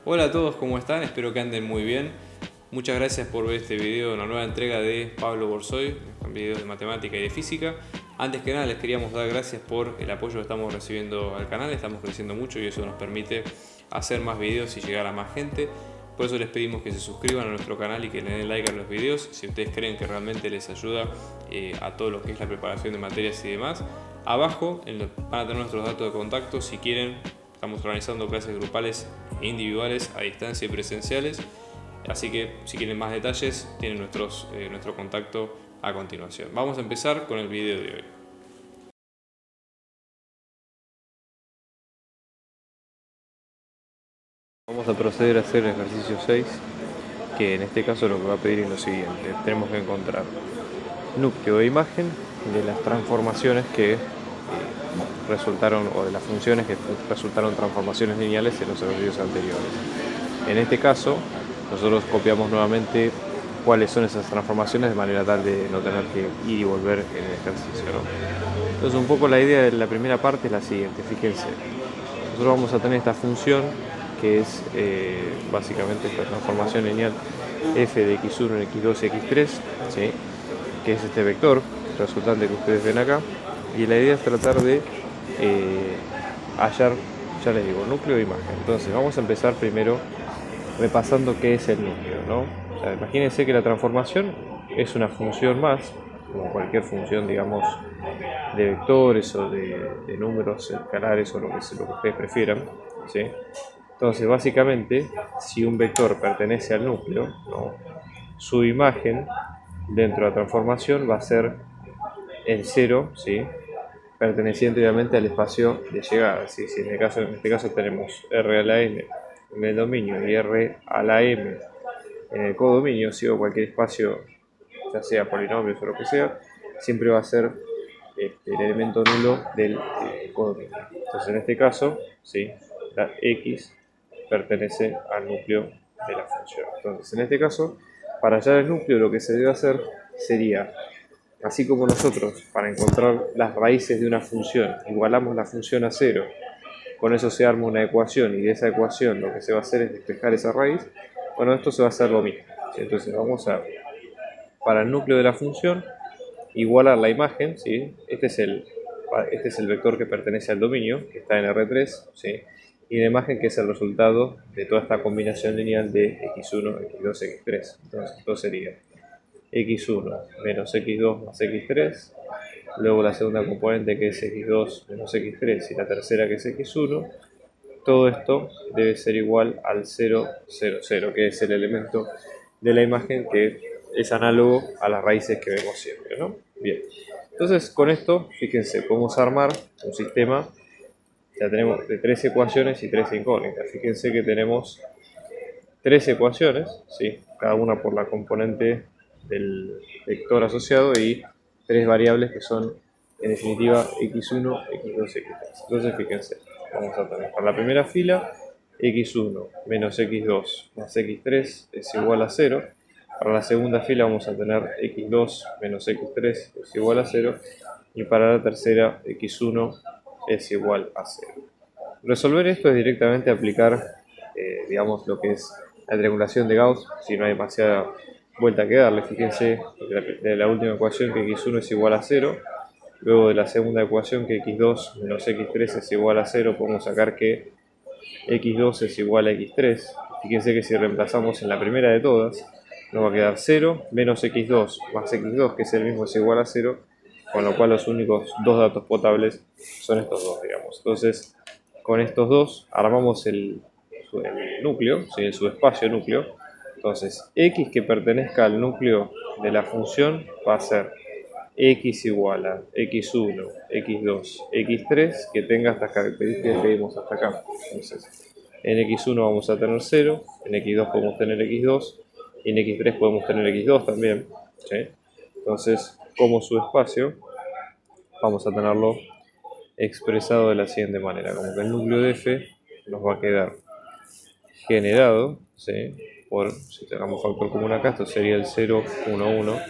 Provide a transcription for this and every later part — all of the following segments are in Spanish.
Hola a todos, ¿cómo están? Espero que anden muy bien. Muchas gracias por ver este video, una nueva entrega de Pablo Borsoy, con videos de matemática y de física. Antes que nada les queríamos dar gracias por el apoyo que estamos recibiendo al canal, estamos creciendo mucho y eso nos permite hacer más videos y llegar a más gente. Por eso les pedimos que se suscriban a nuestro canal y que le den like a los videos si ustedes creen que realmente les ayuda a todo lo que es la preparación de materias y demás. Abajo van a tener nuestros datos de contacto si quieren. Estamos organizando clases grupales e individuales a distancia y presenciales. Así que si quieren más detalles tienen nuestro contacto a continuación. Vamos a empezar con el video de hoy. Vamos a proceder a hacer el ejercicio 6, que en este caso lo que va a pedir es lo siguiente. Tenemos que encontrar núcleo de imagen de las transformaciones que resultaron, o de las funciones que resultaron transformaciones lineales en los ejercicios anteriores. En este caso, nosotros copiamos nuevamente cuáles son esas transformaciones de manera tal de no tener que ir y volver en el ejercicio, ¿no? Entonces, un poco la idea de la primera parte es la siguiente, fíjense. Nosotros vamos a tener esta función que es básicamente esta transformación lineal f de x1 en x2 y x3, ¿sí? Que es este vector resultante que ustedes ven acá, y la idea es tratar de hallar, ya les digo, núcleo de imagen. Entonces vamos a empezar primero repasando qué es el núcleo, ¿no? O sea, imagínense que la transformación es una función más, como cualquier función, digamos, de vectores o de números escalares o lo que ustedes prefieran, ¿sí? Entonces, básicamente, si un vector pertenece al núcleo, ¿no?, su imagen dentro de la transformación va a ser el 0, ¿sí?, perteneciente obviamente al espacio de llegada, ¿sí? Si en este caso tenemos R a la n en el dominio y R a la m en el codominio, ¿sí?, o cualquier espacio, ya sea polinomios o lo que sea, siempre va a ser el elemento nulo del codominio. Entonces, en este caso, ¿sí?, la x pertenece al núcleo de la función. Entonces, en este caso, para hallar el núcleo, lo que se debe hacer sería, así como nosotros, para encontrar las raíces de una función, igualamos la función a 0, con eso se arma una ecuación, y de esa ecuación lo que se va a hacer es despejar esa raíz. Bueno, esto se va a hacer lo mismo. Entonces, vamos a, para el núcleo de la función, igualar la imagen, ¿sí? Este es el vector que pertenece al dominio, que está en R3, ¿sí?, y la imagen que es el resultado de toda esta combinación lineal de x1, x2, x3. Entonces, esto sería x1 menos x2 más x3, luego la segunda componente que es x2 menos x3 y la tercera que es x1. Todo esto debe ser igual al 0, 0, 0, que es el elemento de la imagen que es análogo a las raíces que vemos siempre, ¿no? Bien, entonces con esto, fíjense, podemos armar un sistema. Ya tenemos de 3 ecuaciones y 3 incógnitas. Fíjense que tenemos 3 ecuaciones, ¿sí?, cada una por la componente del vector asociado, y 3 variables que son, en definitiva, x1, x2, x3. Entonces, fíjense, vamos a tener para la primera fila x1 menos x2 más x3 es igual a 0. Para la segunda fila vamos a tener x2 menos x3 es igual a 0. Y para la tercera, x1 es igual a 0. Resolver esto es directamente aplicar, digamos, lo que es la triangulación de Gauss, si no hay demasiada vuelta que darle. Fíjense de la última ecuación que x1 es igual a 0, luego de la segunda ecuación que x2 menos x3 es igual a 0, podemos sacar que x2 es igual a x3. Fíjense que si reemplazamos en la primera de todas, nos va a quedar 0 menos x2 más x2, que es el mismo, es igual a 0, con lo cual los únicos dos datos potables son estos dos, digamos. Entonces, con estos dos armamos el núcleo, ¿sí?, el subespacio núcleo. Entonces, x que pertenezca al núcleo de la función va a ser x igual a x1, x2, x3, que tenga estas características que vimos hasta acá. Entonces, en x1 vamos a tener 0, en x2 podemos tener x2, y en x3 podemos tener x2 también, ¿sí? Entonces, como subespacio, vamos a tenerlo expresado de la siguiente manera, como que el núcleo de f nos va a quedar generado, ¿sí?, si sacamos factor común acá, esto sería el 0, 1, 1,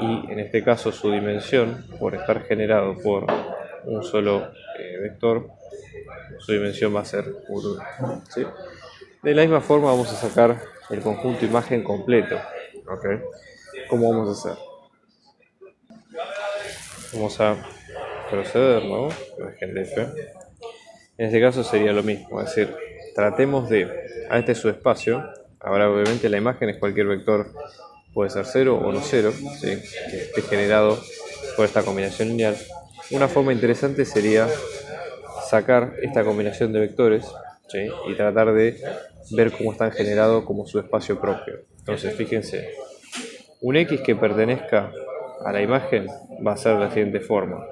y en este caso su dimensión, por estar generado por un solo vector, su dimensión va a ser 1, ¿sí? De la misma forma vamos a sacar el conjunto imagen completo. ¿Okay? ¿Cómo vamos a hacer? Vamos a proceder, ¿no? Imagen de F. En este caso sería lo mismo, es decir, tratemos de, a este subespacio, ahora obviamente la imagen es cualquier vector, puede ser 0 o no 0, ¿sí? Que esté generado por esta combinación lineal. Una forma interesante sería sacar esta combinación de vectores, ¿sí? Y tratar de ver cómo están generados como subespacio propio. Entonces, fíjense, un X que pertenezca a la imagen va a ser de la siguiente forma: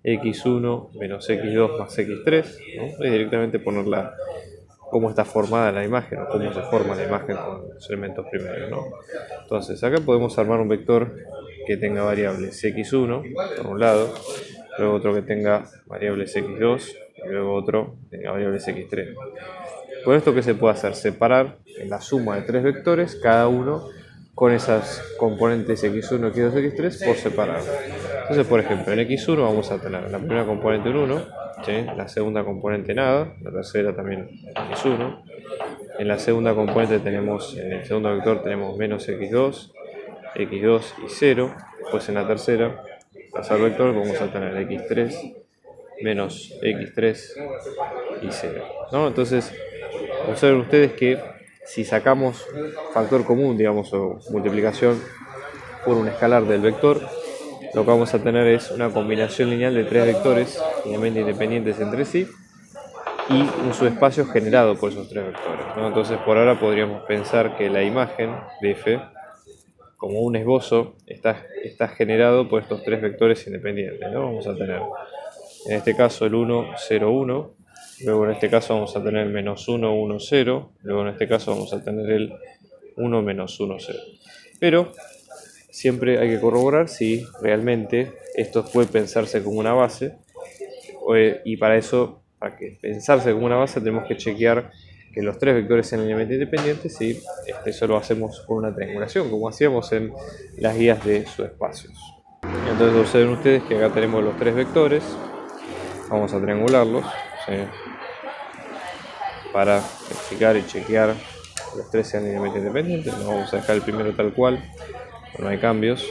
x1 menos x2 más x3, ¿no? Es directamente ponerla cómo está formada la imagen o cómo se forma la imagen con los elementos primeros, ¿no? Entonces acá podemos armar un vector que tenga variables x1 por un lado, luego otro que tenga variables x2 y luego otro que tenga variables x3. Con esto, ¿qué se puede hacer? Separar en la suma de tres vectores, cada uno con esas componentes x1, x2, x3 por separado. Entonces, por ejemplo, en x1 vamos a tener la primera componente en 1, ¿sí? La segunda componente nada, la tercera también x1. En la segunda componente tenemos, en el segundo vector tenemos menos x2, x2 y 0. Después en la tercer vector vamos a tener x3, menos x3 y 0, ¿no? Entonces, observen ustedes que si sacamos factor común, digamos, o multiplicación por un escalar del vector, lo que vamos a tener es una combinación lineal de tres vectores linealmente independientes entre sí y un subespacio generado por esos tres vectores, ¿no? Entonces, por ahora podríamos pensar que la imagen de F, como un esbozo, está generado por estos tres vectores independientes, ¿no? Vamos a tener en este caso el 1, 0, 1, luego en este caso vamos a tener el menos 1, 1, 0, luego en este caso vamos a tener el 1, menos 1, 0. Pero siempre hay que corroborar si realmente esto puede pensarse como una base, y para eso, para que pensarse como una base, tenemos que chequear que los tres vectores sean linealmente independientes, y eso lo hacemos con una triangulación, como hacíamos en las guías de subespacios. Entonces observen ustedes que acá tenemos los tres vectores, vamos a triangularlos, ¿sí? Para verificar y chequear que los tres sean linealmente independientes. Nos vamos a dejar el primero tal cual, no hay cambios.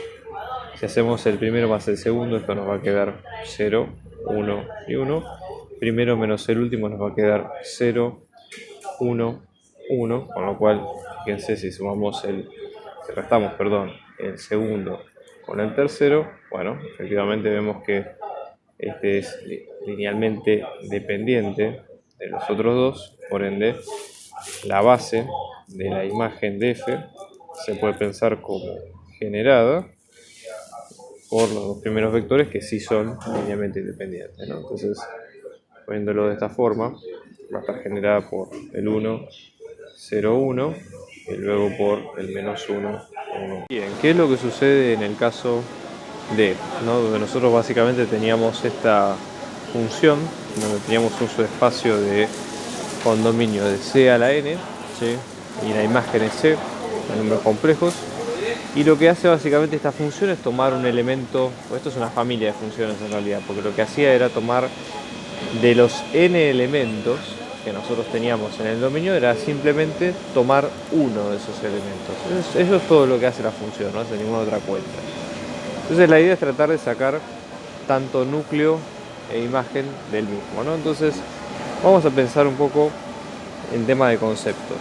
Si hacemos el primero más el segundo, esto nos va a quedar 0, 1 y 1. Primero menos el último nos va a quedar 0, 1, 1, con lo cual, fíjense, si restamos, el segundo con el tercero, bueno, efectivamente vemos que este es linealmente dependiente de los otros dos, por ende, la base de la imagen de F se puede pensar como generada por los dos primeros vectores que sí son linealmente independientes, ¿no? Entonces, poniéndolo de esta forma, va a estar generada por el 1, 0, 1 y luego por el menos 1, 1. Bien, ¿qué es lo que sucede en el caso de, ¿no? Donde nosotros básicamente teníamos esta función, donde teníamos un subespacio de condominio de C a la n, ¿sí? Y la imagen es C, de números complejos, y lo que hace básicamente esta función es tomar un elemento, esto es una familia de funciones en realidad, porque lo que hacía era tomar de los n elementos que nosotros teníamos en el dominio, era simplemente tomar uno de esos elementos. Eso es todo lo que hace la función, no hace ninguna otra cuenta. Entonces la idea es tratar de sacar tanto núcleo e imagen del mismo, ¿no? Entonces vamos a pensar un poco en tema de conceptos.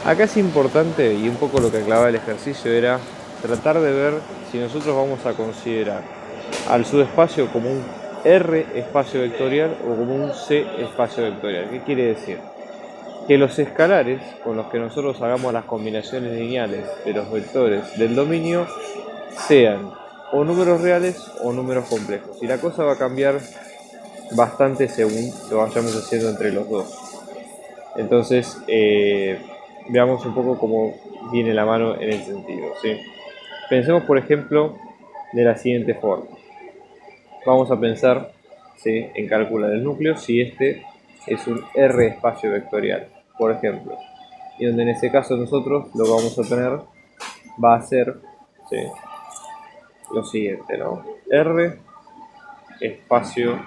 Acá es importante, y un poco lo que aclaraba el ejercicio, era tratar de ver si nosotros vamos a considerar al subespacio como un R espacio vectorial o como un C espacio vectorial. ¿Qué quiere decir? Que los escalares con los que nosotros hagamos las combinaciones lineales de los vectores del dominio sean o números reales o números complejos. Y la cosa va a cambiar bastante según lo vayamos haciendo entre los dos. Entonces, veamos un poco cómo viene la mano en ese sentido, ¿sí? Pensemos, por ejemplo, de la siguiente forma. Vamos a pensar, ¿sí?, en cálculo del núcleo si este es un R espacio vectorial, por ejemplo. Y donde en ese caso nosotros lo que vamos a tener va a ser, ¿sí?, lo siguiente, ¿no? R espacio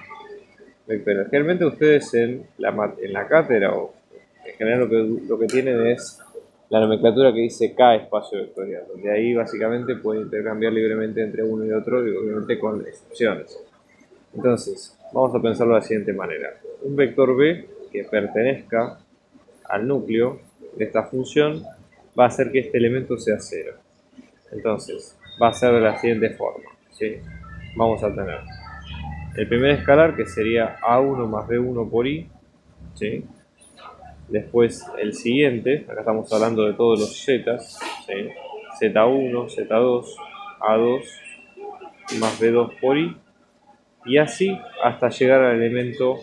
vectorial. Generalmente ustedes en la cátedra o En general lo que tienen es la nomenclatura que dice K espacio vectorial, donde ahí básicamente puede intercambiar libremente entre uno y otro y obviamente con excepciones. Entonces, vamos a pensarlo de la siguiente manera. Un vector B que pertenezca al núcleo de esta función va a hacer que este elemento sea 0. Entonces, va a ser de la siguiente forma, ¿sí? Vamos a tener el primer escalar que sería A1 más B1 por I, ¿sí? Después el siguiente, acá estamos hablando de todos los zetas, ¿sí? Z1, Z2, A2 más B2 por I, y así hasta llegar al elemento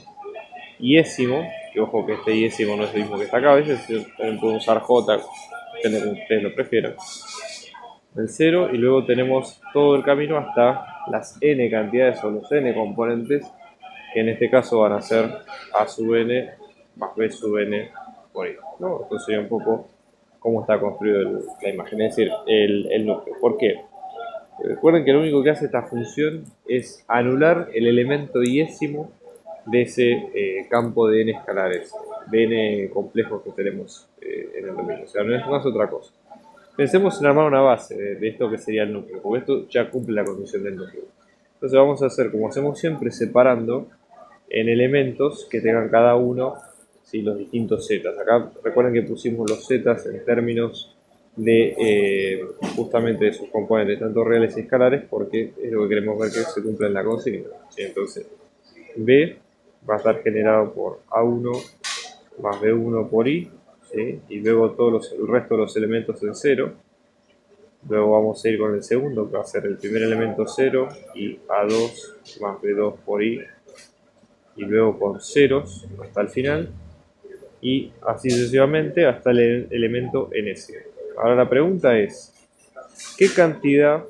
iésimo, que ojo que este iésimo no es el mismo que está acá, a veces también podemos usar J, depende de como ustedes lo prefieran, el 0, y luego tenemos todo el camino hasta las n cantidades o los n componentes, que en este caso van a ser A sub n más B sub n por ahí, ¿no? Esto sería un poco cómo está construido la imagen, es decir, el núcleo. ¿Por qué? Recuerden que lo único que hace esta función es anular el elemento iésimo de ese campo de n escalares, de n complejos que tenemos en el dominio. O sea, no es otra cosa. Pensemos en armar una base de esto que sería el núcleo, porque esto ya cumple la condición del núcleo. Entonces vamos a hacer, como hacemos siempre, separando en elementos que tengan cada uno, ¿sí?, los distintos zetas. Acá recuerden que pusimos los zetas en términos de justamente de sus componentes, tanto reales y escalares, porque es lo que queremos ver que se cumple en la consigna, ¿sí? Entonces, B va a estar generado por A1 más B1 por I, ¿sí? Y luego el resto de los elementos en 0. Luego vamos a ir con el segundo, que va a ser el primer elemento 0 y A2 más B2 por I, y luego con ceros hasta el final, y así sucesivamente hasta el elemento ns. Ahora la pregunta es, ¿qué cantidad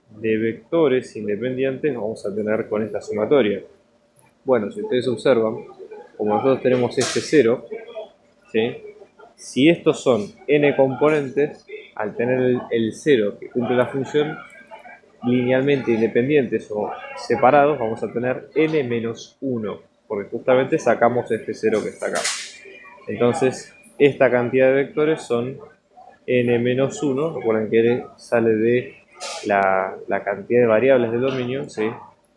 de vectores independientes vamos a tener con esta sumatoria? Bueno, si ustedes observan, como nosotros tenemos este 0, ¿sí?, si estos son n componentes, al tener el 0 que cumple la función, linealmente independientes o separados, vamos a tener n menos 1, porque justamente sacamos este 0 que está acá. Entonces, esta cantidad de vectores son n menos 1, recuerden que n sale de la cantidad de variables del dominio, ¿sí?,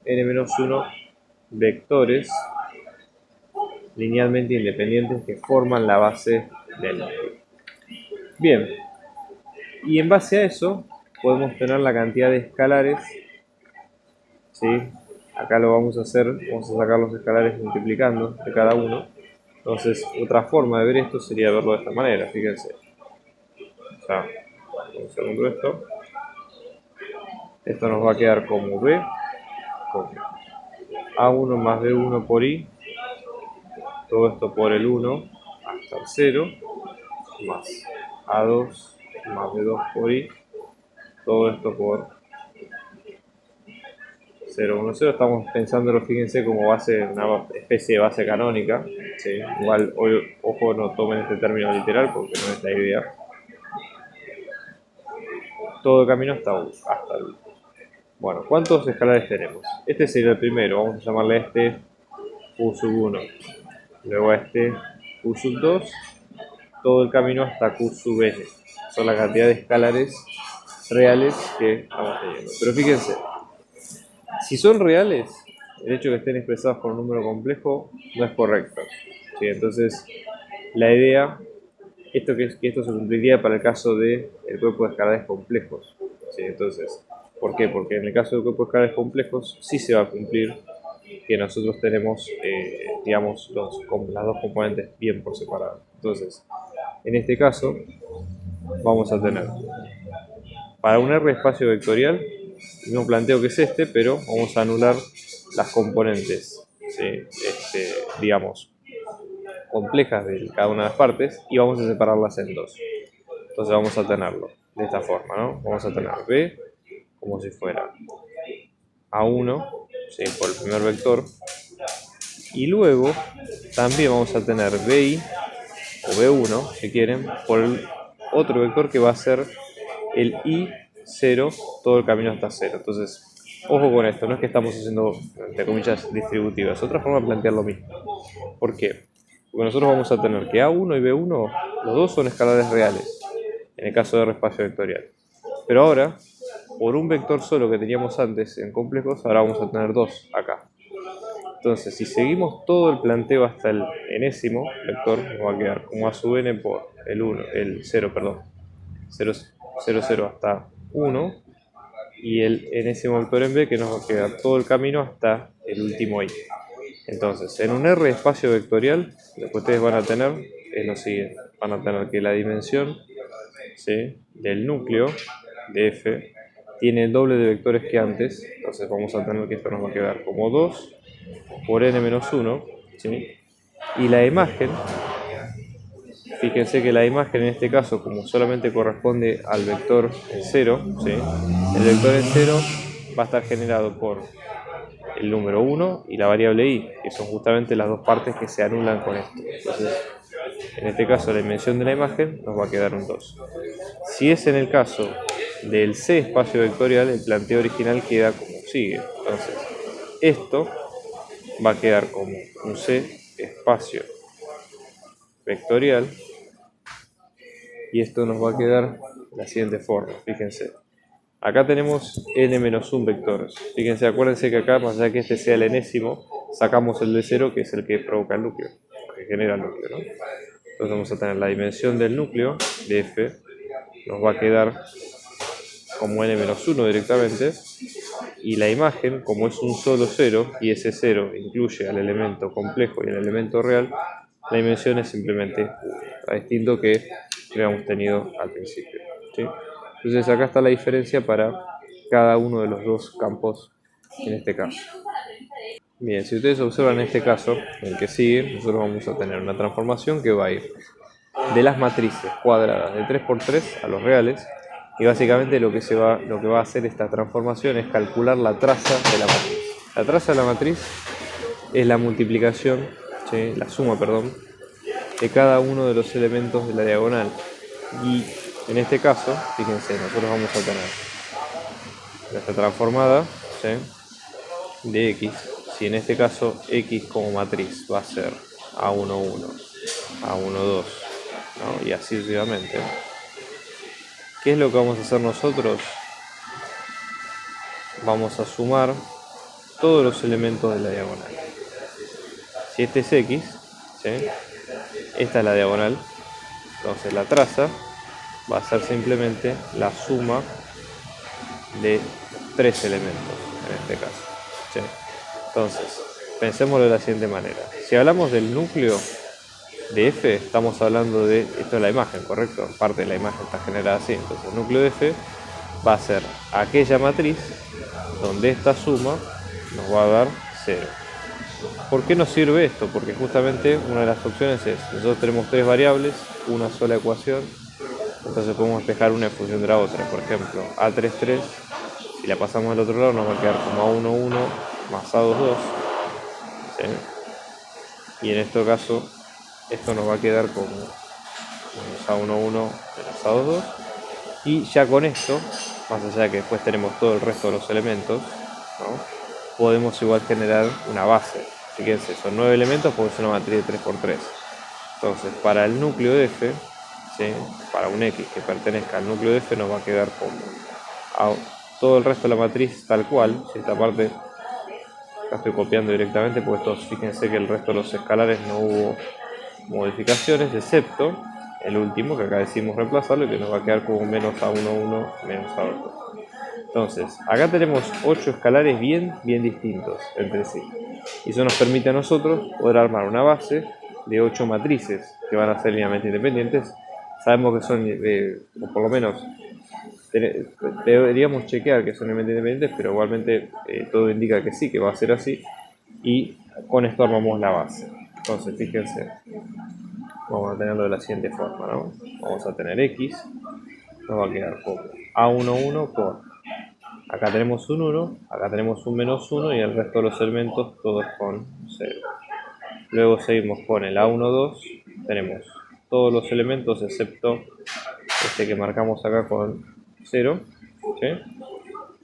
n menos 1 vectores linealmente independientes que forman la base del núcleo. Bien, y en base a eso podemos tener la cantidad de escalares, ¿sí? Acá lo vamos a hacer, vamos a sacar los escalares multiplicando de cada uno. Entonces, otra forma de ver esto sería verlo de esta manera, fíjense. O sea, un segundo esto. Esto nos va a quedar como B, como A1 más B1 por I, todo esto por el 1 hasta el 0, más A2 más B2 por I, todo esto por 0, 1, 0. Estamos pensándolo, fíjense, como base, una especie de base canónica, ¿sí? Igual, ojo, no tomen este término literal porque no es la idea. Todo el camino hasta el... Bueno, ¿cuántos escalares tenemos? Este sería el primero, vamos a llamarle a este Q sub 1, luego a este Q sub 2, todo el camino hasta Q sub n. Son la cantidad de escalares reales que estamos teniendo. Pero fíjense, si son reales, el hecho de que estén expresados por un número complejo no es correcto, ¿sí? Entonces, la idea, que esto se cumpliría para el caso del cuerpo de escalares complejos, ¿sí? Entonces, ¿por qué? Porque en el caso del cuerpo de escalares complejos sí se va a cumplir que nosotros tenemos, digamos, las dos componentes bien por separado. Entonces, en este caso, vamos a tener, para un R espacio vectorial, no planteo que es este, pero vamos a anular las componentes, ¿sí?, digamos, complejas de cada una de las partes, y vamos a separarlas en dos. Entonces vamos a tenerlo de esta forma, ¿no? Vamos a tener B como si fuera A1, ¿sí?, por el primer vector, y luego también vamos a tener BI o B1, si quieren, por el otro vector que va a ser el I0, todo el camino hasta 0. Entonces, ojo con esto, no es que estamos haciendo, entre comillas, distributivas, es otra forma de plantear lo mismo. ¿Por qué? Porque nosotros vamos a tener que A1 y B1, los dos son escalares reales, en el caso de R espacio vectorial. Pero ahora, por un vector solo que teníamos antes en complejos, ahora vamos a tener dos acá. Entonces, si seguimos todo el planteo hasta el enésimo vector, nos va a quedar como A sub n por el 0, perdón, 0, 0, 0 hasta 1, y el enésimo vector en B, que nos va a quedar todo el camino hasta el último i. Entonces, en un R espacio vectorial, lo que ustedes van a tener es lo siguiente. Van a tener que la dimensión, ¿sí?, del núcleo de F tiene el doble de vectores que antes. Entonces vamos a tener que esto nos va a quedar como 2 por n menos 1, ¿sí? Y la imagen, fíjense que la imagen en este caso, como solamente corresponde al vector en 0, ¿sí?, el vector en 0 va a estar generado por el número 1 y la variable i, que son justamente las dos partes que se anulan con esto. Entonces, en este caso la dimensión de la imagen nos va a quedar un 2. Si es en el caso del C espacio vectorial, el planteo original queda como sigue. Entonces, esto va a quedar como un C espacio vectorial y esto nos va a quedar de la siguiente forma. Fíjense, acá tenemos n-1 vectores. Fíjense, acuérdense que acá, más allá que este sea el enésimo, sacamos el de 0, que es el que provoca el núcleo, que genera el núcleo, ¿no? Entonces vamos a tener la dimensión del núcleo de F, nos va a quedar como n-1 directamente, y la imagen, como es un solo 0, y ese 0 incluye al elemento complejo y al elemento real, la dimensión es simplemente 1, a distinto que habíamos tenido al principio, ¿sí? Entonces acá está la diferencia para cada uno de los dos campos en este caso. Bien, si ustedes observan en este caso, el que sigue, nosotros vamos a tener una transformación que va a ir de las matrices cuadradas de 3×3 a los reales, y básicamente lo que va a hacer esta transformación es calcular la traza de la matriz. La traza de la matriz es la multiplicación, ¿sí?, la suma, perdón, de cada uno de los elementos de la diagonal. Y en este caso, fíjense, nosotros vamos a tener nuestra transformada, ¿sí?, de x. Si en este caso x como matriz va a ser A11, A12, ¿no?, y así sucesivamente. ¿Qué es lo que vamos a hacer nosotros? Vamos a sumar todos los elementos de la diagonal. Si este es x, ¿sí?, esta es la diagonal, entonces la traza va a ser simplemente la suma de 3 elementos en este caso, ¿sí? Entonces, pensémoslo de la siguiente manera. Si hablamos del núcleo de F, estamos hablando de, esto es la imagen, ¿correcto? Parte de la imagen está generada así. Entonces el núcleo de F va a ser aquella matriz donde esta suma nos va a dar 0. ¿Por qué nos sirve esto? Porque justamente una de las opciones es, nosotros tenemos 3 variables, una sola ecuación, entonces podemos despejar una en función de la otra. Por ejemplo, A33, si la pasamos al otro lado nos va a quedar como A11 más A22, ¿sí? Y en este caso esto nos va a quedar como A11 menos A22, y ya con esto, más allá de que después tenemos todo el resto de los elementos, ¿no?, podemos igual generar una base. Fíjense, son 9 elementos porque es una matriz de 3×3. Entonces, para el núcleo de F, ¿sí?, para un X que pertenezca al núcleo de F, nos va a quedar como todo el resto de la matriz tal cual. Si esta parte la estoy copiando directamente, pues estos, fíjense que el resto de los escalares no hubo modificaciones, excepto el último, que acá decimos reemplazarlo, y que nos va a quedar como menos A11 menos A2. Entonces, acá tenemos 8 escalares bien distintos entre sí. Y eso nos permite a nosotros poder armar una base de 8 matrices que van a ser linealmente independientes. Sabemos que son, o por lo menos deberíamos chequear que son linealmente independientes, pero igualmente todo indica que sí, que va a ser así. Y con esto armamos la base. Entonces, fíjense, vamos a tenerlo de la siguiente forma, ¿no? Vamos a tener x, nos va a quedar como A11 por, acá tenemos un 1, acá tenemos un menos 1 y el resto de los elementos todos con 0. Luego seguimos con el A12, tenemos todos los elementos excepto este que marcamos acá con 0, ¿sí?,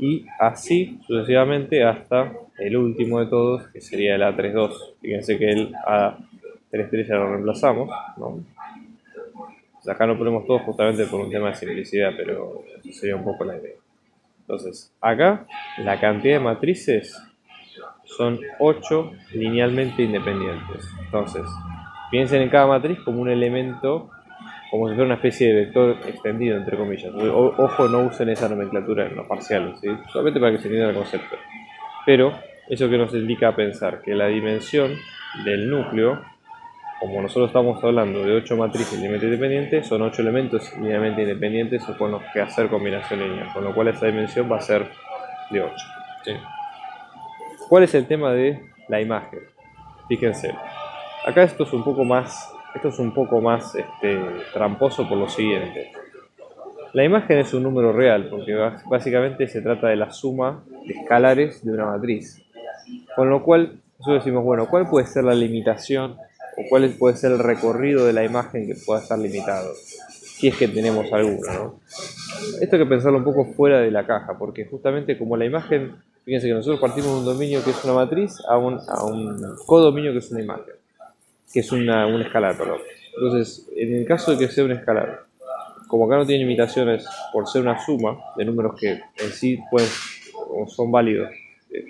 y así sucesivamente hasta el último de todos, que sería el A32. Fíjense que el 3 ya lo reemplazamos, ¿no? Entonces acá no ponemos todo justamente por un tema de simplicidad, pero eso sería un poco la idea. Entonces, acá la cantidad de matrices son 8 linealmente independientes. Entonces, piensen en cada matriz como un elemento, como si fuera una especie de vector extendido, entre comillas. Ojo, no usen esa nomenclatura en los parciales, ¿sí? Solamente para que se entienda el concepto. Pero eso que nos indica a pensar que la dimensión del núcleo, como nosotros estamos hablando de 8 matrices linealmente independientes, son 8 elementos linealmente independientes con los que hacer combinación lineal, con lo cual esa dimensión va a ser de 8. ¿Sí? ¿Cuál es el tema de la imagen? Fíjense, acá esto es un poco más tramposo por lo siguiente. La imagen es un número real, porque básicamente se trata de la suma de escalares de una matriz. Con lo cual, nosotros decimos, bueno, ¿cuál puede ser la limitación o cuál puede ser el recorrido de la imagen que pueda estar limitado? Si es que tenemos alguno, ¿no? Esto hay que pensarlo un poco fuera de la caja, porque justamente como la imagen, fíjense que nosotros partimos de un dominio que es una matriz a un codominio que es una imagen, que es un escalar, perdón. Entonces, en el caso de que sea un escalar, como acá no tiene limitaciones por ser una suma de números que en sí son válidos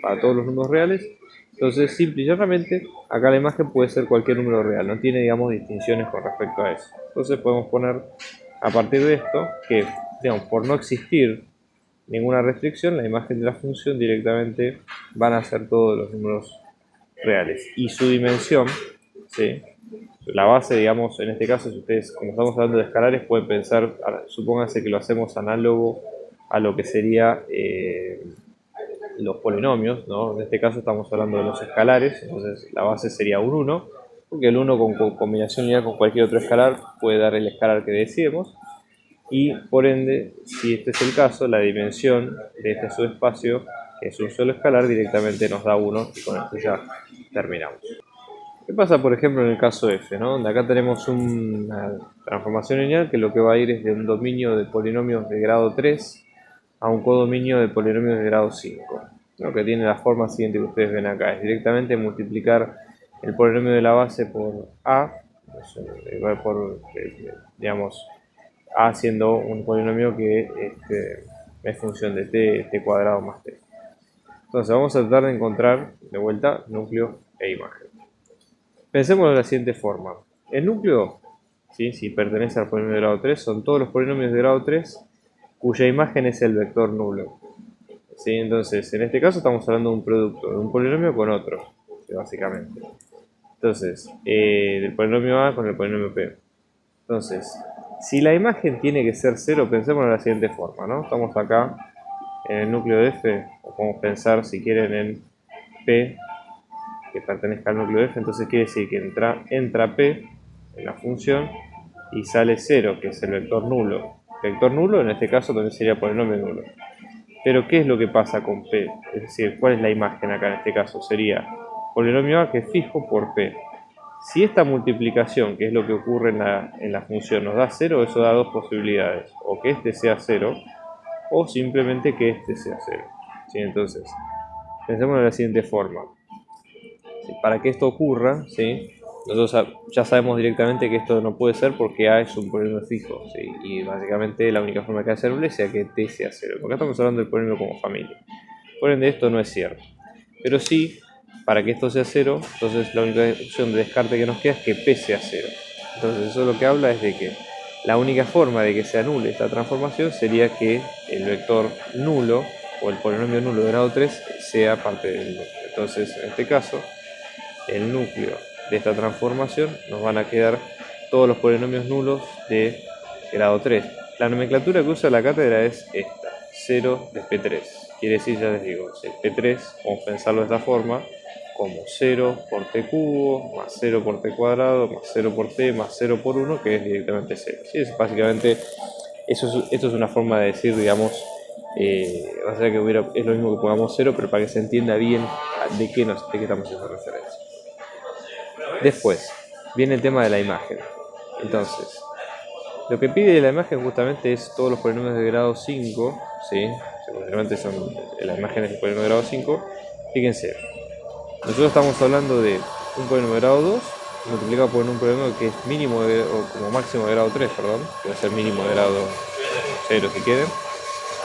para todos los números reales, entonces simple y llanamente acá la imagen puede ser cualquier número real, no tiene, digamos, distinciones con respecto a eso. Entonces podemos poner a partir de esto que, digamos, por no existir ninguna restricción, la imagen de la función directamente van a ser todos los números reales y su dimensión, ¿sí? La base, digamos, en este caso, si ustedes, como estamos hablando de escalares, pueden pensar, supónganse que lo hacemos análogo a lo que sería los polinomios, ¿no? En este caso estamos hablando de los escalares, entonces la base sería un 1, porque el 1 con combinación lineal con cualquier otro escalar puede dar el escalar que deseemos, y por ende, si este es el caso, la dimensión de este subespacio, que es un solo escalar, directamente nos da 1, y con esto ya terminamos. ¿Qué pasa, por ejemplo, en el caso F, ¿no? Donde acá tenemos una transformación lineal que lo que va a ir es de un dominio de polinomios de grado 3 a un codominio de polinomios de grado 5, ¿no? Que tiene la forma siguiente que ustedes ven acá. Es directamente multiplicar el polinomio de la base por A, digamos, A siendo un polinomio que es función de t cuadrado más t. Entonces vamos a tratar de encontrar de vuelta núcleo e imagen. Pensemos de la siguiente forma. El núcleo, ¿sí?, si pertenece al polinomio de grado 3, son todos los polinomios de grado 3 cuya imagen es el vector nulo. ¿Sí? Entonces, en este caso estamos hablando de un producto de un polinomio con otro, ¿sí?, básicamente. Entonces, del polinomio A con el polinomio P. Entonces, si la imagen tiene que ser 0, pensemos de la siguiente forma, ¿no? Estamos acá en el núcleo de F, o podemos pensar, si quieren, en P que pertenezca al núcleo de F, entonces quiere decir que entra P en la función y sale 0, que es el vector nulo. Vector nulo en este caso también sería polinomio nulo. Pero ¿qué es lo que pasa con P? Es decir, ¿cuál es la imagen acá en este caso? Sería polinomio A que es fijo por P. Si esta multiplicación, que es lo que ocurre en la función, nos da 0, eso da dos posibilidades. O que este sea 0, o simplemente que este sea 0. ¿Sí? Entonces, pensemos de la siguiente forma. Para que esto ocurra, ¿sí?, nosotros ya sabemos directamente que esto no puede ser porque A es un polinomio fijo, ¿sí?, y básicamente la única forma que hacerlo sea que T sea 0. Porque acá estamos hablando del polinomio como familia. Por ende, esto no es cierto. Pero sí, para que esto sea 0, entonces la única opción de descarte que nos queda es que P sea 0. Entonces eso lo que habla es de que la única forma de que se anule esta transformación sería que el vector nulo o el polinomio nulo de grado 3 sea parte del núcleo. Entonces, en este caso, el núcleo de esta transformación nos van a quedar todos los polinomios nulos de grado 3. La nomenclatura que usa la cátedra es esta, 0 de P3. Quiere decir, ya les digo, el P3, vamos a pensarlo de esta forma, como 0 por t cubo, más 0 por t cuadrado, más 0 por t, más 0 por 1, que es directamente 0. ¿Sí? Es básicamente, esto es una forma de decir, digamos, va a ser que es lo mismo que pongamos 0, pero para que se entienda bien de qué estamos haciendo referencia. Después, viene el tema de la imagen. Entonces, lo que pide la imagen justamente es todos los polinomios de grado 5, ¿sí? Generalmente son las imágenes de polinomio de grado 5. Fíjense, nosotros estamos hablando de un polinomio de grado 2 multiplicado por un polinomio que es mínimo o como máximo de grado 3, perdón, que va a ser mínimo de grado 0 si quieren.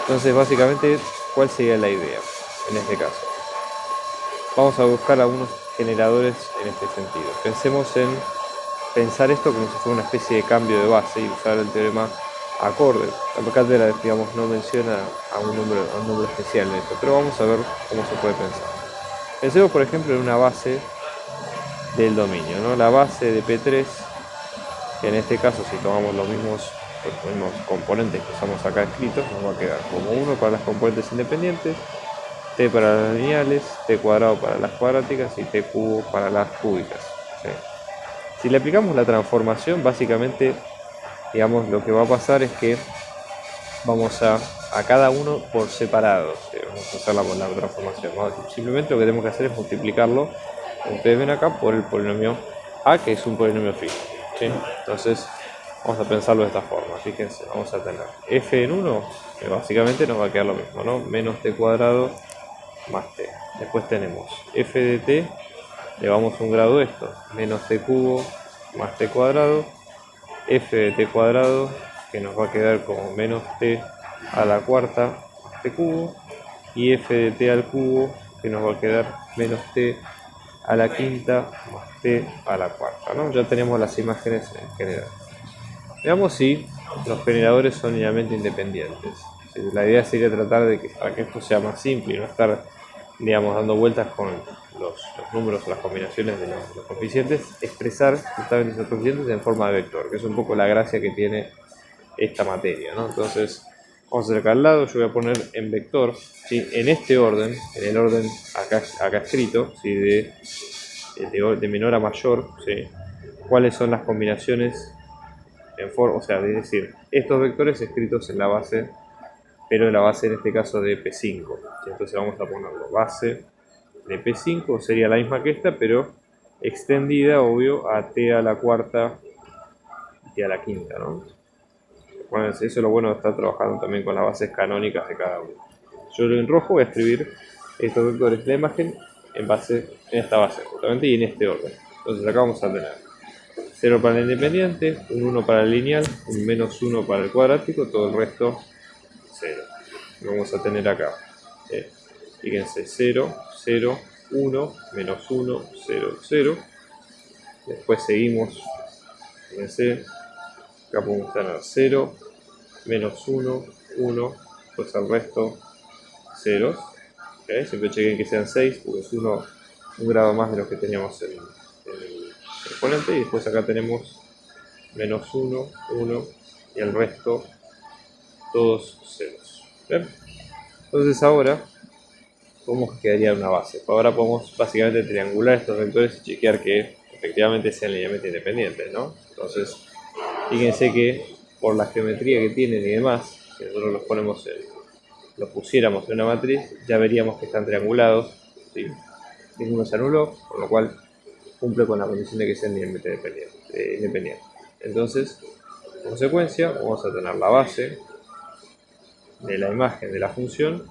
Entonces básicamente, ¿cuál sería la idea en este caso? Vamos a buscar algunos generadores en este sentido. Pensemos en pensar esto como si fuera una especie de cambio de base y usar el teorema acorde. La cátedra, digamos, no menciona a un número especial en esto, pero vamos a ver cómo se puede pensar. Pensemos, por ejemplo, en una base del dominio, ¿no? La base de P3, que en este caso, si tomamos los mismos componentes que usamos acá escritos, nos va a quedar como 1 para las componentes independientes, t para las lineales, t cuadrado para las cuadráticas y t cubo para las cúbicas, ¿sí? Si le aplicamos la transformación, básicamente, digamos, lo que va a pasar es que vamos a cada uno por separado, ¿sí? Vamos a hacer la transformación, ¿no? Simplemente lo que tenemos que hacer es multiplicarlo, como ustedes ven acá, por el polinomio a, que es un polinomio fijo, ¿sí? Entonces vamos a pensarlo de esta forma. Fíjense, vamos a tener f en 1, que básicamente nos va a quedar lo mismo, ¿no? Menos t cuadrado más t. Después tenemos f de t, le vamos a un grado esto, menos t cubo más t cuadrado, f de t cuadrado, que nos va a quedar como menos t a la cuarta más t cubo, y f de t al cubo, que nos va a quedar menos t a la quinta más t a la cuarta, ¿no? Ya tenemos las imágenes en general. Veamos si los generadores son linealmente independientes. La idea sería tratar de que, para que esto sea más simple y no estar, digamos, dando vueltas con los números o las combinaciones de los coeficientes, expresar justamente esos coeficientes en forma de vector, que es un poco la gracia que tiene esta materia, ¿no? Entonces, vamos a hacer acá al lado, yo voy a poner en vector, ¿sí? En este orden, en el orden acá escrito, ¿sí? de menor a mayor, ¿sí? Cuáles son las combinaciones o sea, es decir, estos vectores escritos en la base, pero en la base en este caso de P5. Entonces vamos a ponerlo base de P5, sería la misma que esta, pero extendida, obvio, a t a la cuarta y t a la quinta, ¿no? Acuérdense, eso es lo bueno de estar trabajando también con las bases canónicas de cada uno. Yo en rojo voy a escribir estos vectores de la imagen en esta base, justamente, y en este orden. Entonces acá vamos a tener 0 para el independiente, un 1 para el lineal, un menos 1 para el cuadrático, todo el resto 0. Lo vamos a tener acá. Fíjense, 0, 0, 1, menos 1, 0, 0. Después seguimos, fíjense, acá podemos tener 0, menos 1, 1, pues el resto 0. ¿Okay? Siempre chequen que sean 6, porque es un grado más de lo que teníamos en el exponente, y después acá tenemos menos 1, 1 y el resto todos ceros. ¿Bien? Entonces ahora, ¿cómo quedaría una base? Ahora podemos básicamente triangular estos vectores y chequear que efectivamente sean linealmente independientes, ¿no? Entonces, fíjense que por la geometría que tienen y demás, si nosotros los pusiéramos en una matriz, ya veríamos que están triangulados, ¿sí? Ninguno se anuló, con lo cual cumple con la condición de que sean linealmente independientes. Entonces, en consecuencia, vamos a tener la base de la imagen de la función,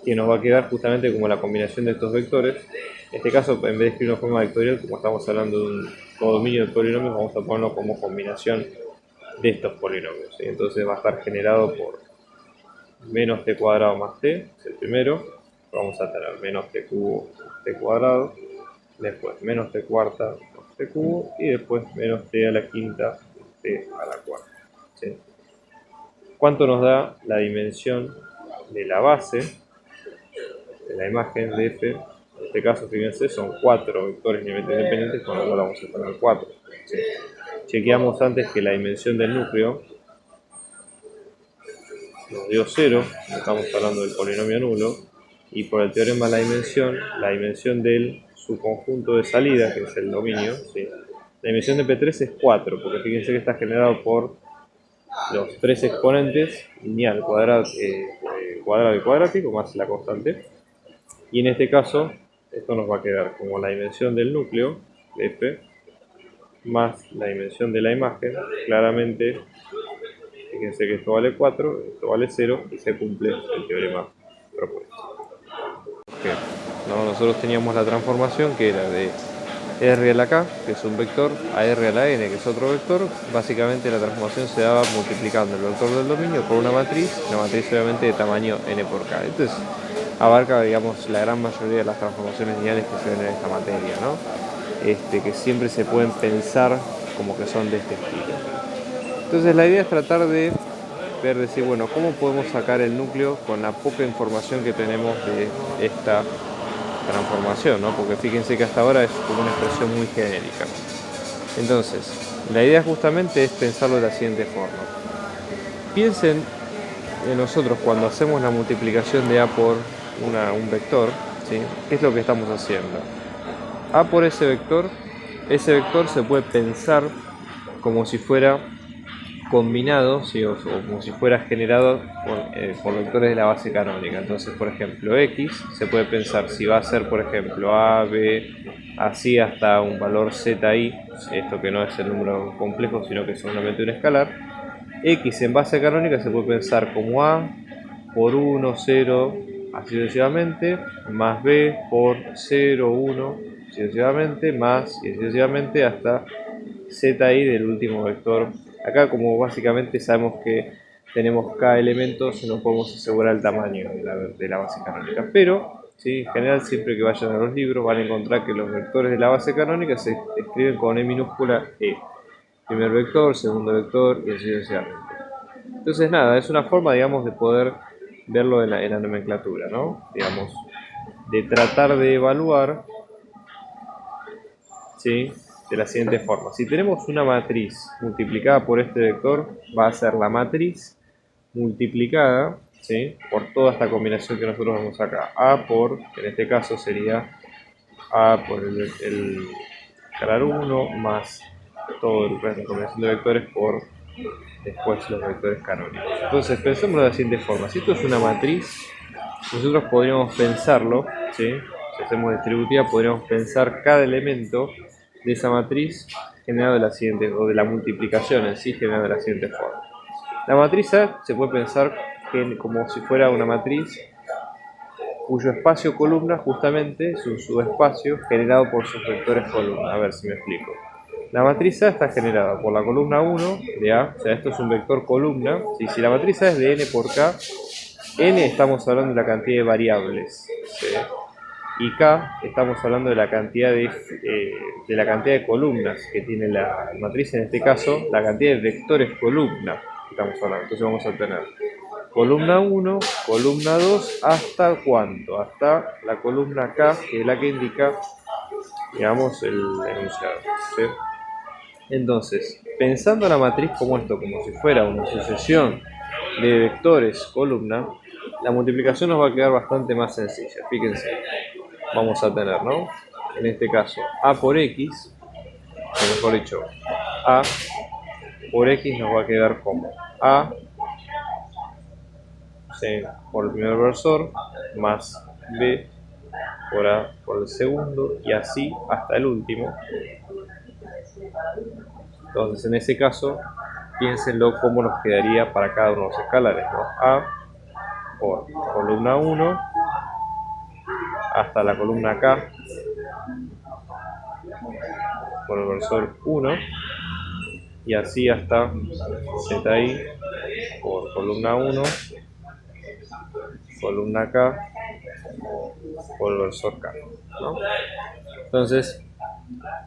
que nos va a quedar justamente como la combinación de estos vectores. En este caso, en vez de escribir una forma vectorial, como estamos hablando de un codominio de polinomios, vamos a ponerlo como combinación de estos polinomios, ¿sí? Entonces va a estar generado por menos t cuadrado más t, es el primero. Vamos a tener menos t cubo más t cuadrado, después menos t cuarta más t cubo, y después menos t a la quinta más t a la cuarta, ¿sí? ¿Cuánto nos da la dimensión de la base de la imagen de f? En este caso, fíjense, son 4 vectores independientes, con lo cual vamos a poner 4, ¿sí? Chequeamos antes que la dimensión del núcleo nos dio 0, estamos hablando del polinomio nulo, y por el teorema de la dimensión del subconjunto de salida, que es el dominio, ¿sí? La dimensión de P3 es 4, porque fíjense que está generado por los 3 exponentes, lineal, cuadrado y cuadrático, más la constante. Y en este caso, esto nos va a quedar como la dimensión del núcleo, de F, más la dimensión de la imagen. Claramente, fíjense que esto vale 4, esto vale 0, y se cumple el teorema propuesto. Okay. No, nosotros teníamos la transformación que era de R a la K, que es un vector, a R a la N, que es otro vector. Básicamente la transformación se daba multiplicando el vector del dominio por una matriz obviamente de tamaño N por K. Entonces abarca, digamos, la gran mayoría de las transformaciones lineales que se ven en esta materia, ¿no? Que siempre se pueden pensar como que son de este estilo. Entonces la idea es tratar de decir, bueno, ¿cómo podemos sacar el núcleo con la poca información que tenemos de esta transformación, ¿no? Porque fíjense que hasta ahora es como una expresión muy genérica. Entonces, la idea justamente es pensarlo de la siguiente forma. Piensen en nosotros cuando hacemos la multiplicación de A por un vector, ¿sí? ¿Qué es lo que estamos haciendo? A por ese vector se puede pensar como si fuera combinado, ¿sí? o como si fuera generado por vectores de la base canónica. Entonces, por ejemplo, X se puede pensar si va a ser, por ejemplo, A, B, así hasta un valor ZI, esto que no es el número complejo, sino que es solamente un escalar. X en base canónica se puede pensar como A por 1, 0, así sucesivamente, más B por 0, 1, así sucesivamente, más y así sucesivamente hasta ZI del último vector. Acá, como básicamente sabemos que tenemos K elementos, no podemos asegurar el tamaño de la base canónica. Pero, ¿sí? En general, siempre que vayan a los libros van a encontrar que los vectores de la base canónica se escriben con E minúscula E. Primer vector, segundo vector y así sucesivamente. Entonces, nada, es una forma, digamos, de poder verlo en la nomenclatura, ¿no? Digamos, de tratar de evaluar, ¿sí? De la siguiente forma. Si tenemos una matriz multiplicada por este vector, va a ser la matriz multiplicada, ¿sí? Por toda esta combinación que nosotros vemos acá. A por, en este caso sería A por el escalar 1 más todo el resto de combinación de vectores por después los vectores canónicos. Entonces pensemos de la siguiente forma. Si esto es una matriz, nosotros podríamos pensarlo, ¿sí? Si hacemos distributiva, podríamos pensar cada elemento de esa matriz generado de la siguiente, o de la multiplicación en sí generado de la siguiente forma. La matriz A se puede pensar como si fuera una matriz cuyo espacio columna justamente es un subespacio generado por sus vectores columna. A ver si me explico. La matriz A está generada por la columna 1 de A, o sea, esto es un vector columna. Si la matriz A es de n por k, n estamos hablando de la cantidad de variables, ¿sí? Y K estamos hablando de la cantidad de columnas que tiene la matriz, en este caso la cantidad de vectores columna que estamos hablando. Entonces vamos a tener columna 1, columna 2, ¿hasta cuánto? Hasta la columna K, que es la que indica, digamos, el enunciado, ¿sí? Entonces, pensando la matriz como esto, como si fuera una sucesión de vectores columna, la multiplicación nos va a quedar bastante más sencilla. Fíjense. Vamos a tener, ¿no? En este caso, A por X, o mejor dicho, A por X nos va a quedar como A, ¿sí? Por el primer versor, más B por A por el segundo, y así hasta el último. Entonces, en ese caso, piénsenlo cómo nos quedaría para cada uno de los escalares, ¿no? A por columna 1 hasta la columna K por el versor 1 y así hasta ZI por columna 1, columna K por el versor K, ¿no? Entonces,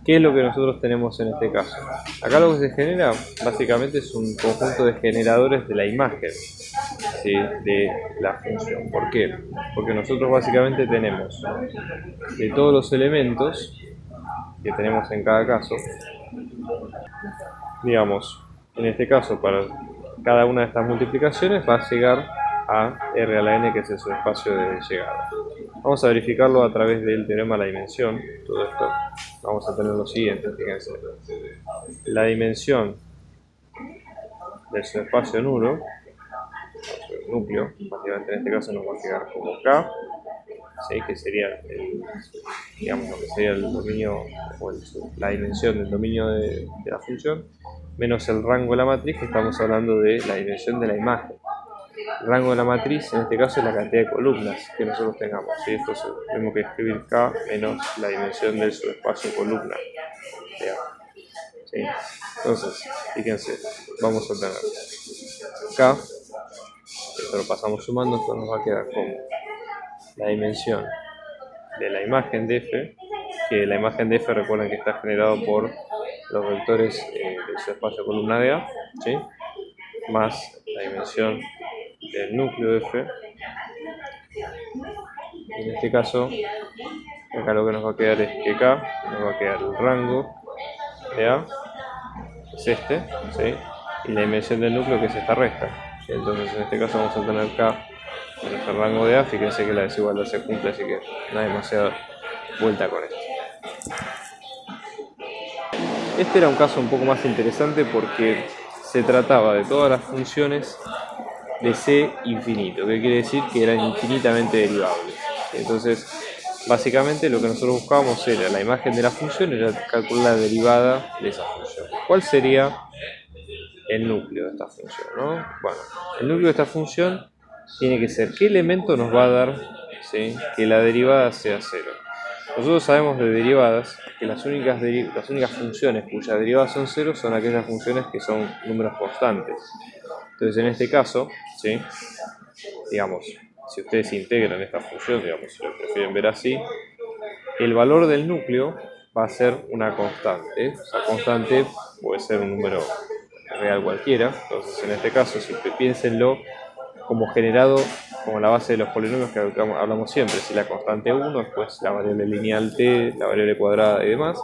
¿qué es lo que nosotros tenemos en este caso? Acá lo que se genera básicamente es un conjunto de generadores de la imagen, ¿sí? De la función. ¿Por qué? Porque nosotros básicamente tenemos de todos los elementos que tenemos en cada caso, digamos, en este caso para cada una de estas multiplicaciones va a llegar a R a la n, que es el subespacio de llegada. Vamos a verificarlo a través del teorema de la dimensión. Todo esto vamos a tener lo siguiente, fíjense. La dimensión del subespacio nulo, el núcleo, básicamente en este caso nos va a llegar como K, ¿sí? Que sería digamos, lo que sería el dominio o la dimensión del dominio de la función, menos el rango de la matriz, que estamos hablando de la dimensión de la imagen. El rango de la matriz, en este caso, es la cantidad de columnas que nosotros tengamos, ¿sí? Esto tenemos que escribir K menos la dimensión del subespacio columna de A, ¿sí? Entonces, fíjense, vamos a tener K, esto lo pasamos sumando, esto nos va a quedar como la dimensión de la imagen de F, que la imagen de F recuerden que está generado por los vectores del subespacio columna de A, ¿sí? Más la dimensión del núcleo de F. En este caso, acá lo que nos va a quedar es que K nos va a quedar el rango de A, es este, ¿sí? Y la dimensión del núcleo, que es esta recta, ¿sí? Entonces en este caso vamos a tener K menos el rango de A. Fíjense que la desigualdad se cumple, así que no hay demasiada vuelta con esto. Este era un caso un poco más interesante porque se trataba de todas las funciones de C infinito, que quiere decir que eran infinitamente derivables. Entonces, básicamente lo que nosotros buscábamos era la imagen de la función, era calcular la derivada de esa función. ¿Cuál sería el núcleo de esta función, ¿no? Bueno, el núcleo de esta función tiene que ser qué elemento nos va a dar, ¿sí?, que la derivada sea 0. Nosotros sabemos de derivadas que las únicas funciones cuyas derivadas son 0 son aquellas funciones que son números constantes. Entonces, en este caso, ¿sí?, digamos, si ustedes integran esta función, digamos, si lo prefieren ver así, el valor del núcleo va a ser una constante. Esa constante puede ser un número real cualquiera. Entonces, en este caso, si piénsenlo como generado como la base de los polinomios que hablamos siempre, si la constante 1, después la variable lineal t, la variable cuadrada y demás.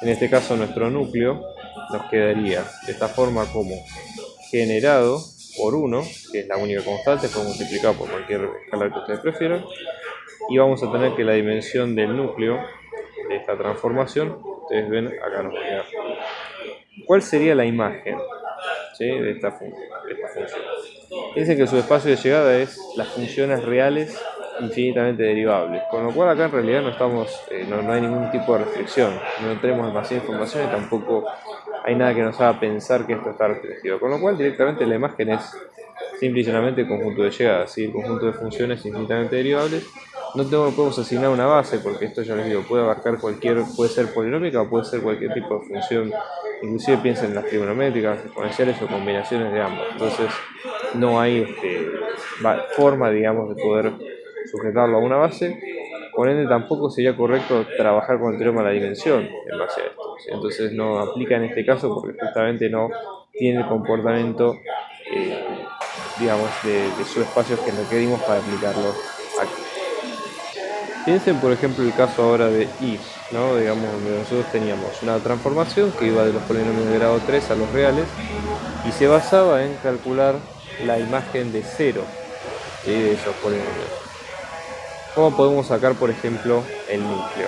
En este caso nuestro núcleo nos quedaría de esta forma como generado por 1, que es la única constante, fue multiplicado por cualquier escalar que ustedes prefieran, y vamos a tener que la dimensión del núcleo de esta transformación, ustedes ven, acá nos va a quedar. ¿Cuál sería la imagen, ¿sí?, de esta función? Piensen que su espacio de llegada es las funciones reales infinitamente derivables, con lo cual acá en realidad no hay ningún tipo de restricción, no tenemos demasiada información y tampoco hay nada que nos haga pensar que esto está restringido, con lo cual directamente la imagen es simple y llanamente el conjunto de llegada, ¿sí?, el conjunto de funciones infinitamente derivables. No podemos asignar una base porque esto, ya les digo, puede abarcar puede ser polinómica o puede ser cualquier tipo de función, inclusive piensen en las trigonométricas, exponenciales o combinaciones de ambas. Entonces no hay forma, digamos, de poder sujetarlo a una base. Por ende tampoco sería correcto trabajar con el teorema de la dimensión en base a esto, ¿sí? Entonces no aplica en este caso porque justamente no tiene el comportamiento digamos de subespacios que requerimos para aplicarlo aquí. Piensen por ejemplo el caso ahora de I, ¿no? Digamos, donde nosotros teníamos una transformación que iba de los polinomios de grado 3 a los reales y se basaba en calcular la imagen de 0, ¿sí?, de esos polinomios. ¿Cómo podemos sacar por ejemplo el núcleo?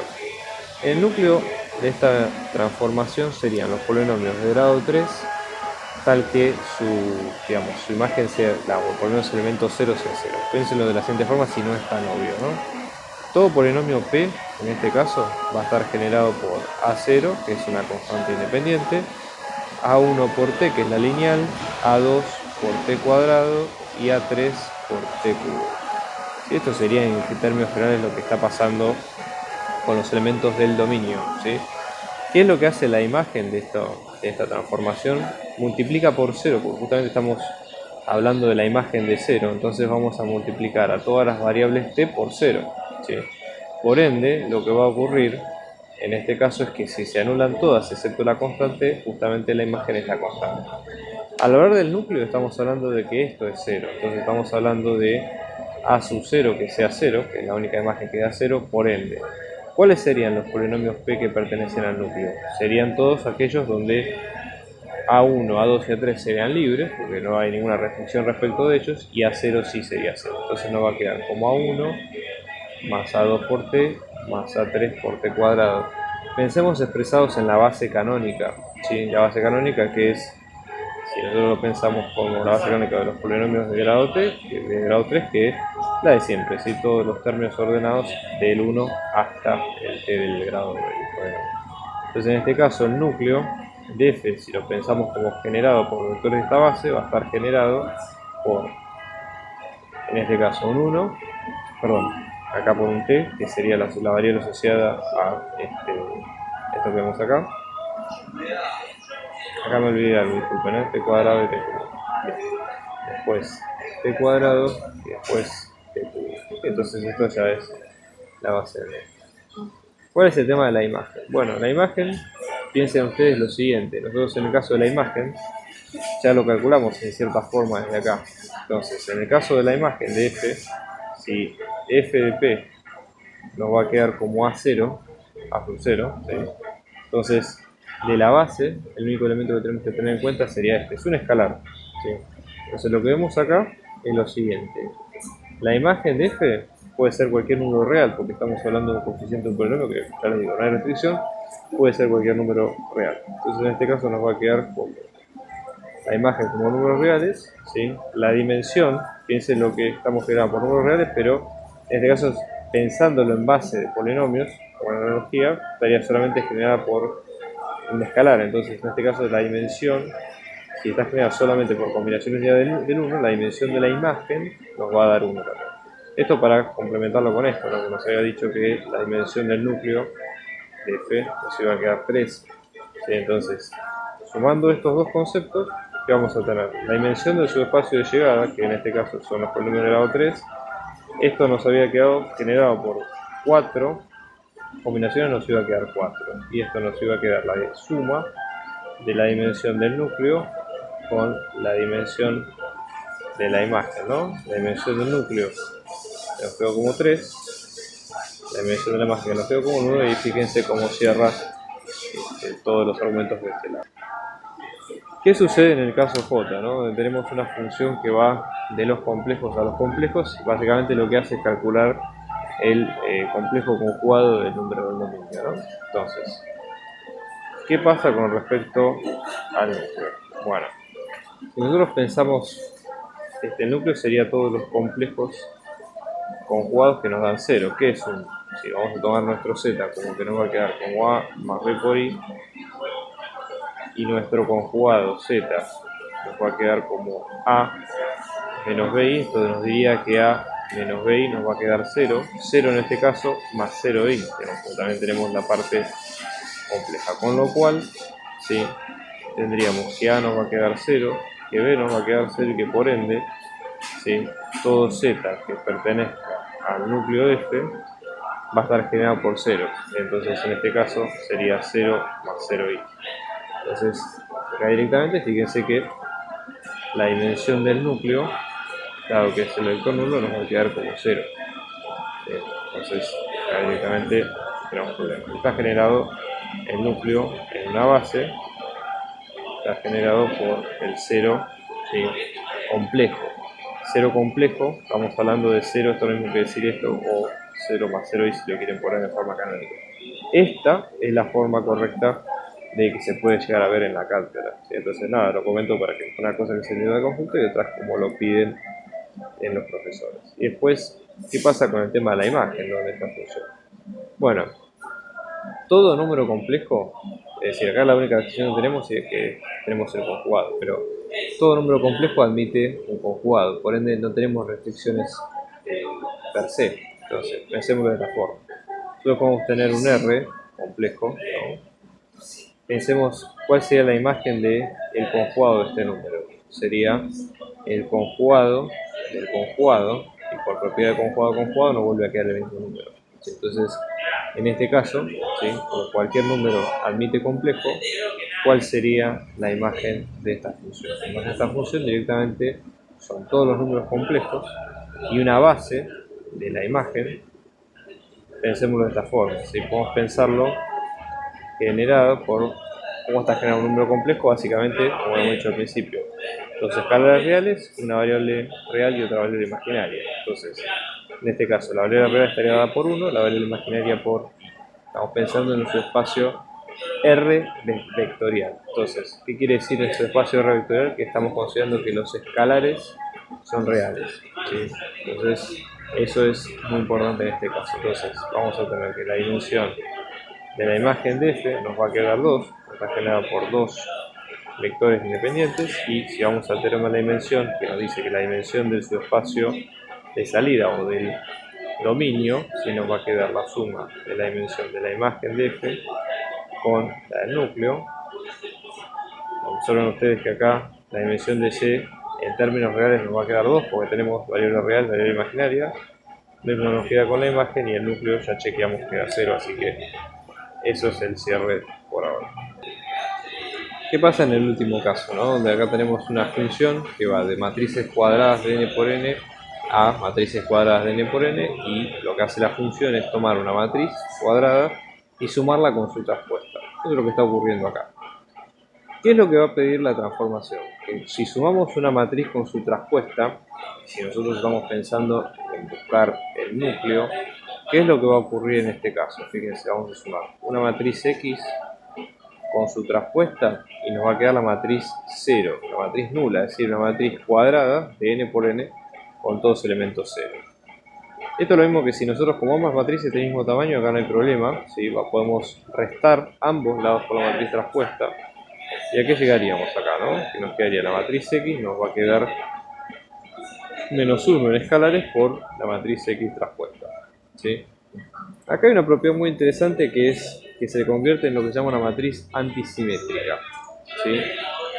El núcleo de esta transformación serían los polinomios de grado 3 tal que su imagen sea, por lo menos el elemento 0 sea 0. Piénsenlo de la siguiente forma si no es tan obvio, ¿no? Todo polinomio P, en este caso, va a estar generado por A0, que es una constante independiente, A1 por T, que es la lineal, A2 por T cuadrado y A3 por T cubo. Esto sería en términos generales lo que está pasando con los elementos del dominio, ¿sí? ¿Qué es lo que hace la imagen de esta transformación? Multiplica por 0, porque justamente estamos hablando de la imagen de 0, entonces vamos a multiplicar a todas las variables t por 0, ¿sí? Por ende, lo que va a ocurrir en este caso es que si se anulan todas excepto la constante, justamente la imagen es la constante. Al hablar del núcleo estamos hablando de que esto es 0, entonces estamos hablando de A sub 0 que sea 0, que es la única imagen que da 0, por ende. ¿Cuáles serían los polinomios P que pertenecen al núcleo? Serían todos aquellos donde A1, A2 y A3 serían libres, porque no hay ninguna restricción respecto de ellos, y A0 sí sería 0. Entonces nos va a quedar como A1 más A2 por T más A3 por T cuadrado. Pensemos expresados en la base canónica, ¿sí? La base canónica que es, si nosotros lo pensamos como la base canónica de los polinomios de grado T, de grado 3, que es la de siempre, ¿sí?, todos los términos ordenados del 1 hasta el T del grado del polinomio. Entonces en este caso el núcleo de F, si lo pensamos como generado por vectores de esta base, va a estar generado por en este caso un 1, perdón, acá por un t, que sería la variable asociada a esto que vemos acá. Acá me olvidé algo, disculpen, t cuadrado y t cubo. Después t cuadrado y después t cubo. Entonces esto ya es la base de. ¿Cuál es el tema de la imagen? Bueno, la imagen, piensen ustedes lo siguiente. Nosotros en el caso de la imagen ya lo calculamos en cierta forma desde acá. Entonces, en el caso de la imagen de f, si f de p nos va a quedar como a0, a sub 0, ¿sí? Entonces, de la base, el único elemento que tenemos que tener en cuenta sería este, es un escalar, ¿sí? Entonces, lo que vemos acá es lo siguiente. La imagen de f puede ser cualquier número real, porque estamos hablando de un coeficiente de un polinomio que, ya les digo, no hay restricción, puede ser cualquier número real. Entonces, en este caso nos va a quedar como la imagen como números reales, ¿sí? La dimensión, piensen lo que estamos generando por números reales, pero en este caso, pensándolo en base de polinomios, como en analogía, estaría solamente generada por un escalar. Entonces, en este caso, la dimensión, si está generada solamente por combinaciones ya del 1, la dimensión de la imagen nos va a dar 1 también. Esto para complementarlo con esto, ¿no? Que nos había dicho que la dimensión del núcleo de f nos iba a quedar 3. ¿Sí? Entonces, sumando estos dos conceptos, ¿qué vamos a tener? La dimensión del subespacio de llegada, que en este caso son los polinomios de grado 3, esto nos había quedado generado por 4 combinaciones, nos iba a quedar 4. Y esto nos iba a quedar la suma de la dimensión del núcleo con la dimensión de la imagen, ¿no? La dimensión del núcleo nos quedó como 3, la dimensión de la imagen nos quedó como 1, y fíjense cómo cierra todos los argumentos de este lado. ¿Qué sucede en el caso J, ¿no? Donde tenemos una función que va de los complejos a los complejos, y básicamente lo que hace es calcular el complejo conjugado del número del dominio, ¿no? Entonces, ¿qué pasa con respecto al núcleo? Bueno, si nosotros pensamos, el núcleo sería todos los complejos conjugados que nos dan 0. ¿Qué es un? Si vamos a tomar nuestro z como que nos va a quedar como a más b por i, y nuestro conjugado z nos va a quedar como a menos bi, entonces nos diría que a menos bi nos va a quedar 0, 0 en este caso más 0i, que también tenemos la parte compleja, con lo cual, ¿sí? Tendríamos que a nos va a quedar 0, que b nos va a quedar 0 y que por ende, ¿sí? Todo z que pertenezca al núcleo de f va a estar generado por 0, entonces en este caso sería 0 más 0i. Entonces, acá directamente, fíjense que la dimensión del núcleo, dado que es el vector nulo, nos va a quedar como 0. Entonces, acá directamente tenemos problema. Está generado el núcleo en una base, está generado por el 0, ¿sí? Complejo. 0 complejo, estamos hablando de 0, esto es lo mismo que decir esto, o 0 más 0 y si lo quieren poner en forma canónica. Esta es la forma correcta de que se puede llegar a ver en la cátedra, ¿sí? Entonces nada, lo comento para que una cosa que se entienda de conjunto y otra como lo piden en los profesores. Y después, ¿qué pasa con el tema de la imagen, ¿no? De esta función? Bueno, todo número complejo, es decir, acá la única restricción que tenemos es que tenemos el conjugado, pero todo número complejo admite un conjugado, por ende no tenemos restricciones per se. Entonces, pensemos de esta forma. Nosotros podemos tener un R complejo, ¿no? Pensemos cuál sería la imagen del conjugado de este número. Sería el conjugado del conjugado, y por propiedad de conjugado nos vuelve a quedar el mismo número. Entonces, en este caso, ¿sí? Como cualquier número admite complejo, ¿cuál sería la imagen de esta función? La imagen de esta función directamente son todos los números complejos y una base de la imagen, pensémoslo de esta forma, ¿sí? Podemos pensarlo generado por cómo está generado un número complejo, básicamente, como hemos dicho al principio, dos escalares reales, una variable real y otra variable imaginaria. Entonces, en este caso, la variable real estaría dada por 1, la variable imaginaria por, estamos pensando en su espacio R vectorial. Entonces, ¿qué quiere decir este espacio R vectorial? Que estamos considerando que los escalares son reales, ¿sí? Entonces, eso es muy importante en este caso. Entonces, vamos a tener que la dimensión de la imagen de f nos va a quedar 2, está generada por dos vectores independientes, y si vamos al teorema de la dimensión, que nos dice que la dimensión del subespacio de salida o del dominio, si nos va a quedar la suma de la dimensión de la imagen de F con la del núcleo. Observen ustedes que acá la dimensión de Y en términos reales nos va a quedar 2 porque tenemos variable real, variable imaginaria. Lo mismo nos queda con la imagen y el núcleo ya chequeamos que da 0, así que eso es el cierre por ahora. ¿Qué pasa en el último caso, ¿no? Donde acá tenemos una función que va de matrices cuadradas de n por n a matrices cuadradas de n por n, y lo que hace la función es tomar una matriz cuadrada y sumarla con su traspuesta. Eso es lo que está ocurriendo acá. ¿Qué es lo que va a pedir la transformación? Que si sumamos una matriz con su traspuesta, si nosotros estamos pensando en buscar el núcleo, ¿qué es lo que va a ocurrir en este caso? Fíjense, vamos a sumar una matriz X con su traspuesta y nos va a quedar la matriz 0, la matriz nula, es decir, una matriz cuadrada de n por n con todos elementos 0. Esto es lo mismo que si nosotros como ambas matrices del mismo tamaño, acá no hay problema, ¿sí? Podemos restar ambos lados por la matriz traspuesta. ¿Y a qué llegaríamos acá, no? Que nos quedaría la matriz X, nos va a quedar menos 1 en escalares por la matriz X traspuesta, ¿sí? Acá hay una propiedad muy interesante que es que se convierte en lo que se llama una matriz antisimétrica, ¿sí?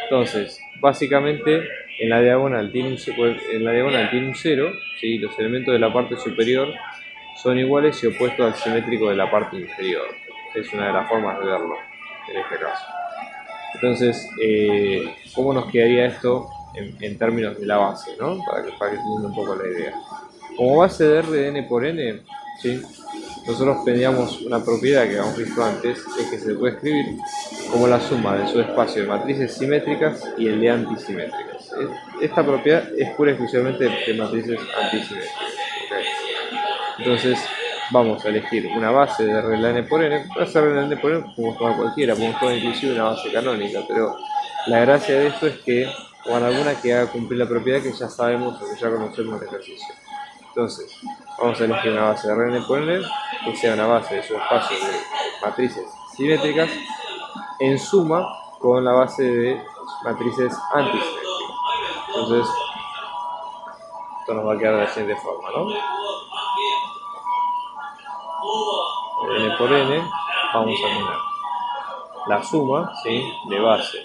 Entonces, básicamente en la diagonal tiene un 0, ¿sí? Los elementos de la parte superior son iguales y opuestos al simétrico de la parte inferior. Es una de las formas de verlo en este caso. Entonces, ¿cómo nos quedaría esto en términos de la base, ¿no? Para que entiendan un poco la idea. Como base de R de n por n, ¿sí? Nosotros pedíamos una propiedad que habíamos visto antes, es que se puede escribir como la suma del subespacio de matrices simétricas y el de antisimétricas. Esta propiedad es pura y exclusivamente de matrices antisimétricas, ¿okay? Entonces, vamos a elegir una base de R de la n por n. Puede ser R de la n por n, podemos tomar cualquiera, podemos tomar inclusive una base canónica, pero la gracia de esto es que toman alguna que haga cumplir la propiedad que ya sabemos o que ya conocemos del ejercicio. Entonces, vamos a elegir una base de R de n por n que sea una base de subespacio de matrices simétricas en suma con la base de matrices antisimétricas. Entonces, esto nos va a quedar de la siguiente forma, ¿no? N por n, vamos a tener la suma, ¿sí?, de base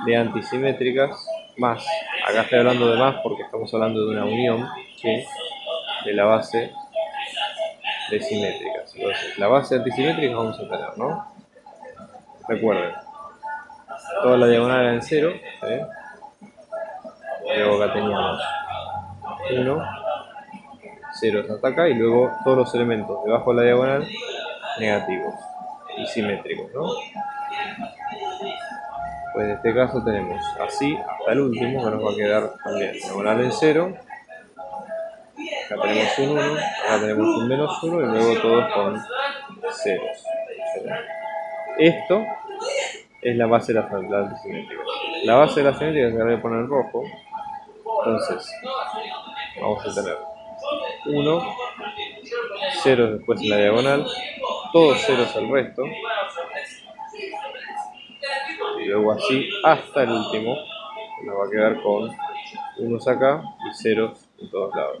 de antisimétricas más, acá estoy hablando de más porque estamos hablando de una unión, ¿sí?, de la base de simétricas. Entonces, la base de antisimétricas vamos a tener, ¿no? Recuerden, toda la diagonal era en 0, ¿sí? Luego acá teníamos 1, 0 hasta acá, y luego todos los elementos debajo de la diagonal negativos y simétricos, ¿no? Pues en este caso tenemos así hasta el último, que nos va a quedar también diagonal en 0. Acá tenemos un 1, acá tenemos un menos 1 y luego todos con ceros. Esto es la base de las antisimétricas. La base de las simétricas se la voy a poner en rojo. Entonces, vamos a tener 1, 0 después en la diagonal, todos ceros el resto, y luego así hasta el último, que nos va a quedar con unos acá y ceros en todos lados.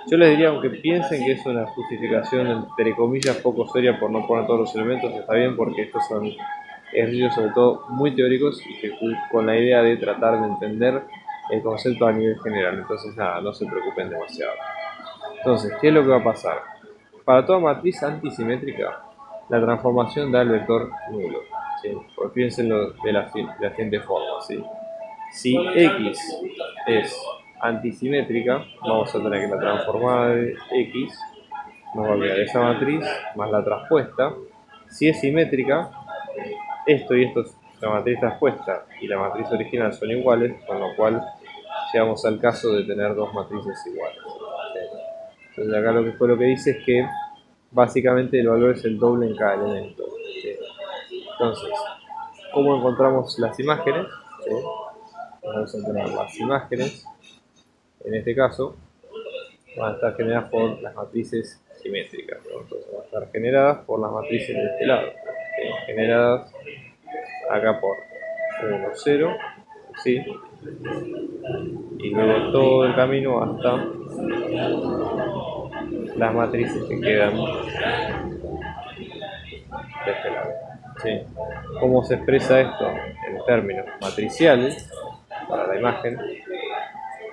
Yo les diría, aunque piensen que es una justificación entre comillas poco seria por no poner todos los elementos, está bien porque estos son ejercicios sobre todo muy teóricos y que con la idea de tratar de entender el concepto a nivel general. Entonces nada, no se preocupen demasiado. Entonces, ¿qué es lo que va a pasar? Para toda matriz antisimétrica, la transformación da el vector nulo, ¿sí? Pues piénsenlo de la siguiente forma, ¿sí? Si X es antisimétrica, vamos a tener que la transformada de X nos va a quedar esa matriz más la traspuesta. Si es simétrica, esto y esto, la matriz traspuesta y la matriz original son iguales, con lo cual llegamos al caso de tener dos matrices iguales. Entonces acá lo que dice es que básicamente el valor es el doble en cada elemento. ¿Sí? Entonces, ¿cómo encontramos las imágenes? ¿Sí? Vamos a tener las imágenes, en este caso, van a estar generadas por las matrices simétricas, ¿no? Entonces van a estar generadas por las matrices de este lado, ¿sí? Generadas acá por 1, 0, así, y luego todo el camino hasta las matrices que quedan de este lado. ¿Sí? ¿Cómo se expresa esto en términos matriciales para la imagen?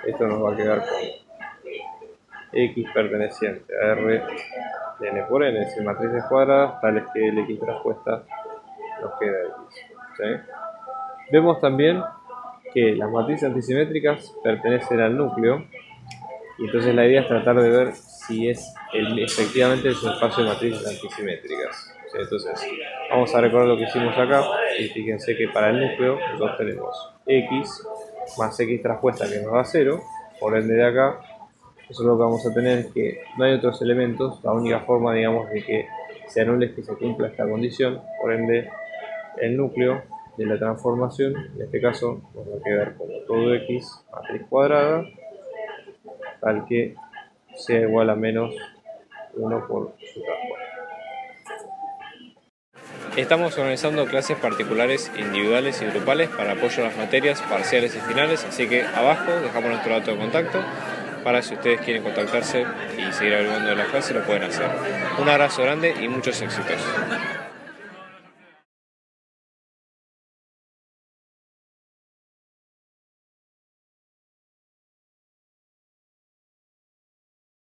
Esto nos va a quedar con X perteneciente a R de n por n, es decir, matrices cuadradas tales que el X traspuesta nos queda X. ¿Sí? Vemos también que las matrices antisimétricas pertenecen al núcleo, y entonces la idea es tratar de ver si efectivamente es un espacio de matrices antisimétricas. ¿Sí? Entonces, vamos a recordar lo que hicimos acá, y fíjense que para el núcleo nosotros tenemos X más X traspuesta que nos da 0, por ende de acá, eso lo que vamos a tener es que no hay otros elementos, la única forma, digamos, de que se anule es que se cumpla esta condición, por ende el núcleo de la transformación, en este caso, nos va a quedar como todo X matriz cuadrada, tal que sea igual a menos 1 por su traspuesta. Estamos organizando clases particulares, individuales y grupales para apoyo a las materias parciales y finales, así que abajo dejamos nuestro dato de contacto para si ustedes quieren contactarse y seguir averiguando de la clase lo pueden hacer. Un abrazo grande y muchos éxitos.